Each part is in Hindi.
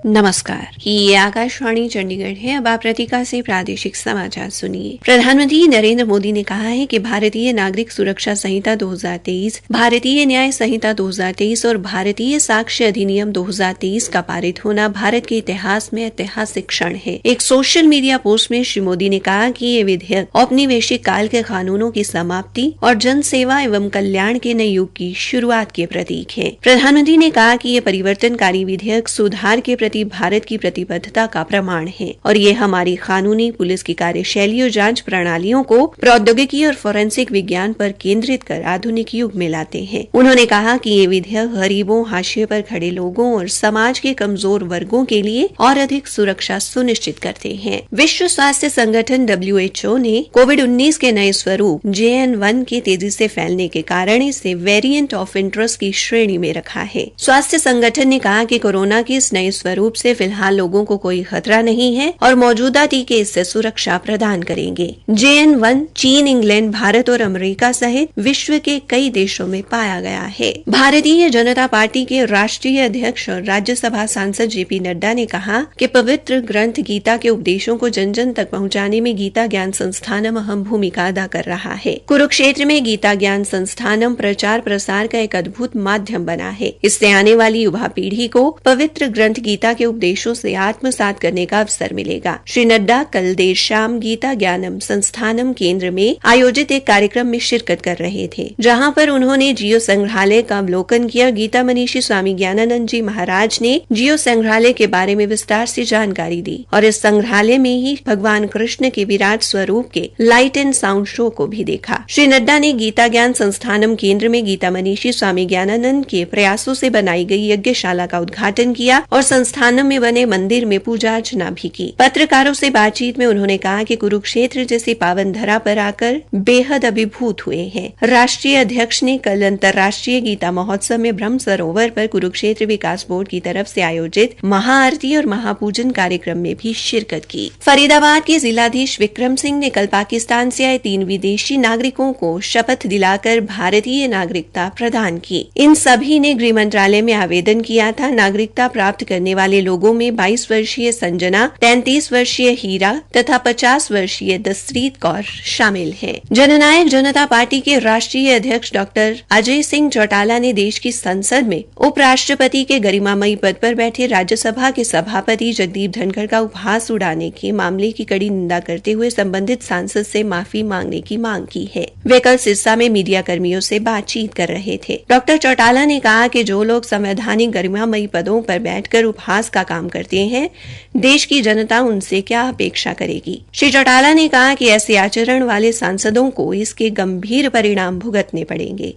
नमस्कार, ये आकाशवाणी चंडीगढ़ है। अब आप रतिका से प्रादेशिक समाचार सुनिए। प्रधानमंत्री नरेंद्र मोदी ने कहा है कि भारतीय नागरिक सुरक्षा संहिता 2023, भारतीय न्याय संहिता 2023 और भारतीय साक्ष्य अधिनियम 2023 का पारित होना भारत के इतिहास में ऐतिहासिक क्षण है। एक सोशल मीडिया पोस्ट में श्री मोदी ने कहा कि ये विधेयक औपनिवेशिक काल के कानूनों की समाप्ति और जन सेवा एवं कल्याण के नए युग की शुरुआत के प्रतीक है। प्रधानमंत्री ने कहा कि ये परिवर्तनकारी विधेयक सुधार के प्रति भारत की प्रतिबद्धता का प्रमाण है और ये हमारी कानूनी, पुलिस की कार्यशैली और जांच प्रणालियों को प्रौद्योगिकी और फोरेंसिक विज्ञान पर केंद्रित कर आधुनिक युग में लाते हैं। उन्होंने कहा कि ये विधेयक गरीबों, हाशिए पर खड़े लोगों और समाज के कमजोर वर्गों के लिए और अधिक सुरक्षा सुनिश्चित करते हैं। विश्व स्वास्थ्य संगठन WHO ने कोविड-19 के नए स्वरूप JN.1 के तेजी से फैलने के कारण इसे वेरिएंट ऑफ इंटरेस्ट की श्रेणी में रखा है। स्वास्थ्य संगठन ने कहा कि कोरोना के इस नए स्वरूप से फिलहाल लोगों को कोई खतरा नहीं है और मौजूदा टीके इससे सुरक्षा प्रदान करेंगे। JN.1 चीन, इंग्लैंड, भारत और अमेरिका सहित विश्व के कई देशों में पाया गया है। भारतीय जनता पार्टी के राष्ट्रीय अध्यक्ष और राज्यसभा सांसद JP नड्डा ने कहा कि पवित्र ग्रंथ गीता के उपदेशों को जन जन तक पहुंचाने में गीता ज्ञान संस्थानम अहम भूमिका अदा कर रहा है। कुरुक्षेत्र में गीता ज्ञान संस्थानम प्रचार प्रसार का एक अद्भुत माध्यम बना है। इससे आने वाली युवा पीढ़ी को पवित्र ग्रंथ गीता के उपदेशों से आत्मसात करने का अवसर मिलेगा। श्री नड्डा कल देर शाम गीता ज्ञानम संस्थानम केंद्र में आयोजित एक कार्यक्रम में शिरकत कर रहे थे, जहां पर उन्होंने जियो संग्रहालय का अवलोकन किया। गीता मनीषी स्वामी ज्ञानानंद जी महाराज ने जियो संग्रहालय के बारे में विस्तार से जानकारी दी और इस संग्रहालय में ही भगवान कृष्ण के विराट स्वरूप के लाइट एंड साउंड शो को भी देखा। श्री नड्डा ने गीता ज्ञान संस्थानम केंद्र में गीता मनीषी स्वामी ज्ञानानंद के प्रयासों से बनाई गई यज्ञशाला का उद्घाटन किया और संस्थानम में बने मंदिर में पूजा अर्चना भी की। पत्रकारों से बातचीत में उन्होंने कहा कि कुरुक्षेत्र जैसी पावन धरा पर आकर बेहद अभिभूत हुए हैं। राष्ट्रीय अध्यक्ष ने कल अंतर्राष्ट्रीय गीता महोत्सव में ब्रह्म सरोवर पर कुरुक्षेत्र विकास बोर्ड की तरफ से आयोजित महाआरती और महापूजन कार्यक्रम में भी शिरकत की। फरीदाबाद के जिलाधीश विक्रम सिंह ने कल पाकिस्तान से आए 3 विदेशी नागरिकों को शपथ दिलाकर भारतीय नागरिकता प्रदान की। इन सभी ने गृह मंत्रालय में आवेदन किया था। नागरिकता प्राप्त करने वाले लोगों में 22 वर्षीय संजना, 33 वर्षीय हीरा तथा 50 वर्षीय दसरीत कौर शामिल हैं। जननायक जनता पार्टी के राष्ट्रीय अध्यक्ष डॉक्टर अजय सिंह चौटाला ने देश की संसद में उपराष्ट्रपति के गरिमामयी पद पर बैठे राज्यसभा के सभापति जगदीप धनखड़ का उपहास उड़ाने के मामले की कड़ी निंदा करते हुए संबंधित सांसद से माफी मांगने की मांग की है। वे कल सिरसा में मीडिया कर्मियों से बातचीत कर रहे थे। डॉक्टर चौटाला ने कहा कि जो लोग संवैधानिक गरिमामयी पदों पर बैठकर उपहास का काम करते हैं, देश की जनता उनसे क्या अपेक्षा करेगी। श्री चौटाला ने कहा कि ऐसे आचरण वाले सांसदों को इसके गंभीर परिणाम भुगतने पड़ेंगे।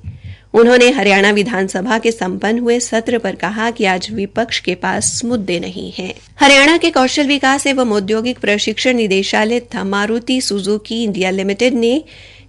उन्होंने हरियाणा विधानसभा के संपन्न हुए सत्र पर कहा कि आज विपक्ष के पास मुद्दे नहीं हैं। हरियाणा के कौशल विकास एवं औद्योगिक प्रशिक्षण निदेशालय तथा मारुति सुजुकी इंडिया लिमिटेड ने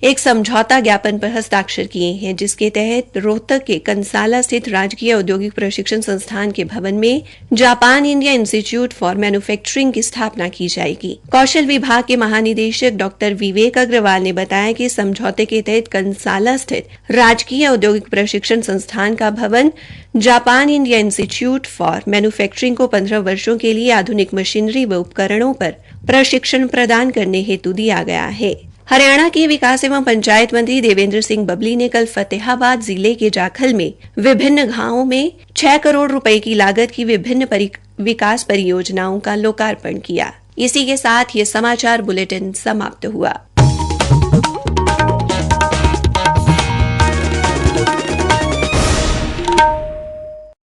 एक समझौता ज्ञापन पर हस्ताक्षर किए हैं, जिसके तहत रोहतक के कंसाला स्थित राजकीय औद्योगिक प्रशिक्षण संस्थान के भवन में Japan India institute for manufacturing की स्थापना की जाएगी। कौशल विभाग के महानिदेशक डॉक्टर विवेक अग्रवाल ने बताया कि समझौते के तहत कंसाला स्थित राजकीय औद्योगिक प्रशिक्षण संस्थान का भवन Japan India institute for manufacturing को 15 वर्षों के लिए आधुनिक मशीनरी व उपकरणों पर प्रशिक्षण प्रदान करने हेतु दिया गया है। हरियाणा के विकास एवं पंचायत मंत्री देवेंद्र सिंह बबली ने कल फतेहाबाद जिले के जाखल में विभिन्न गांवों में 6 करोड़ रुपए की लागत की विभिन्न विकास परियोजनाओं का लोकार्पण किया। इसी के साथ ये समाचार बुलेटिन समाप्त हुआ।